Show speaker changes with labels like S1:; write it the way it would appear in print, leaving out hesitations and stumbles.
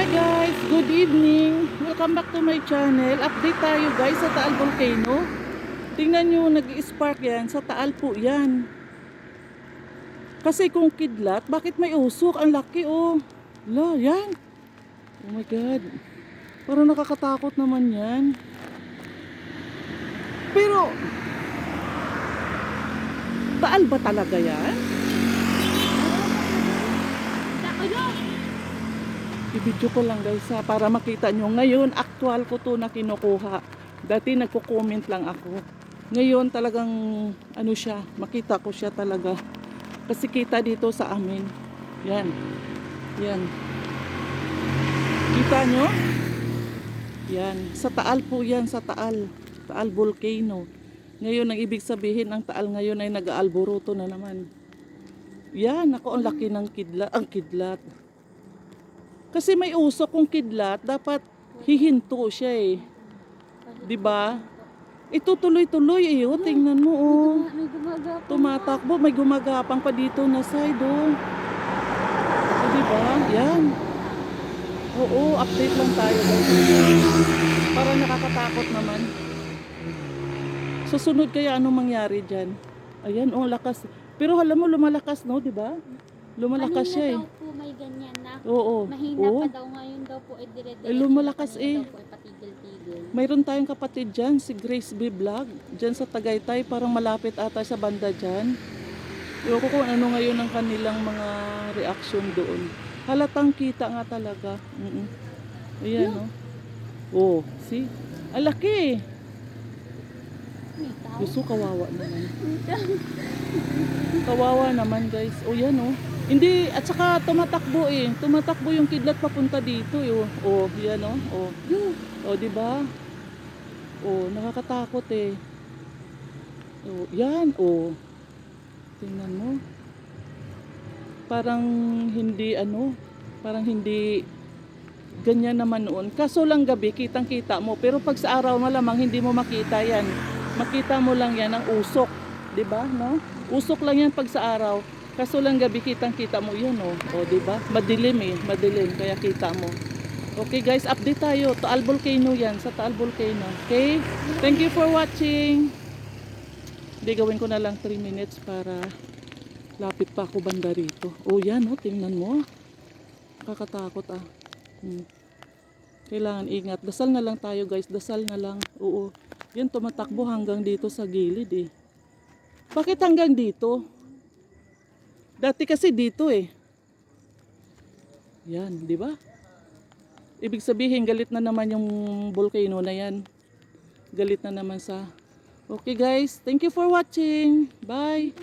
S1: Hi guys, good evening. Welcome back to my channel. Update tayo guys sa Taal Volcano. Tingnan nyo, nag-spark yan. Sa Taal po yan. Kasi kung kidlat, bakit may usok? Ang laki oh. La, yan. Oh my God. Parang nakakatakot naman yan. Pero, Taal ba talaga yan? I-video ko lang guys ha, para makita nyo. Ngayon, actual ko to na kinukuha. Dati nagko-comment lang ako. Ngayon talagang ano siya, makita ko siya talaga. Kasi kita dito sa amin. Yan. Yan. Kita nyo? Yan. Sa Taal po yan, sa Taal. Taal Volcano. Ngayon, ang ibig sabihin ng Taal ngayon ay nag-aalboruto na naman. Yan, ako ang laki ng kidlat. Ang kidlat. Kasi may usok kung kidlat, dapat hihinto siya eh. 'Di ba? Ito tuloy-tuloy eh, oh, tingnan mo oh. Tumatakbo, may gumagapang pa dito na side oh. 'Di ba? Yan. Oo, update lang tayo guys. Para nakakatakot naman. Susunod kaya anong mangyari diyan? Ayan oh, lakas. Pero alam mo lumalakas no, 'di ba? Lumalakas siya eh.
S2: Daw po may ganyan na.
S1: Oo.
S2: Mahina
S1: Oo.
S2: pa daw ngayon daw po dire-diretso.
S1: Lumalakas eh.
S2: Daw po patigil-tigil.
S1: Mayroon tayong kapatid dyan, si Grace B. Vlog. Dyan sa Tagaytay, parang malapit ata sa banda dyan. Ewan ko kung ano ngayon ang kanilang mga reaction doon. Halatang kita nga talaga. Ayan no. Oh, see? Ang laki eh. Gusto kawawa naman. Kawawa naman guys. Oh yan oh. Hindi, at saka tumatakbo eh. Tumatakbo yung kidlat papunta dito eh. Oh, yan oh. Oh. Oh, di ba? Oh, nakakatakot eh. Oh, yan oh. Tingnan mo. Parang hindi ano, parang hindi ganyan naman noon. Kaso lang gabi kitang-kita mo, pero pag sa araw malamang hindi mo makita yan. Makita mo lang yan ang usok, 'di ba? No? Usok lang yan pag sa araw. Kaso lang gabi kitang-kita mo 'yun oh. O 'di ba? Madilim eh, madilim kaya kita mo. Okay guys, update tayo. Taal Volcano 'yan, sa Taal Volcano. Okay? Thank you for watching. Hindi gawin ko na lang 3 minutes para lapit pa ako banda rito. Oh, 'yan oh, tingnan mo. Nakakatakot ah. Kailangan ingat. Dasal na lang tayo guys, dasal na lang. Oo. Yan tumatakbo hanggang dito sa gilid eh. Bakit hanggang dito? Dati kasi dito eh. Yan, di ba? Ibig sabihin galit na naman yung volcano na yan. Galit na naman sa... Okay guys, thank you for watching. Bye!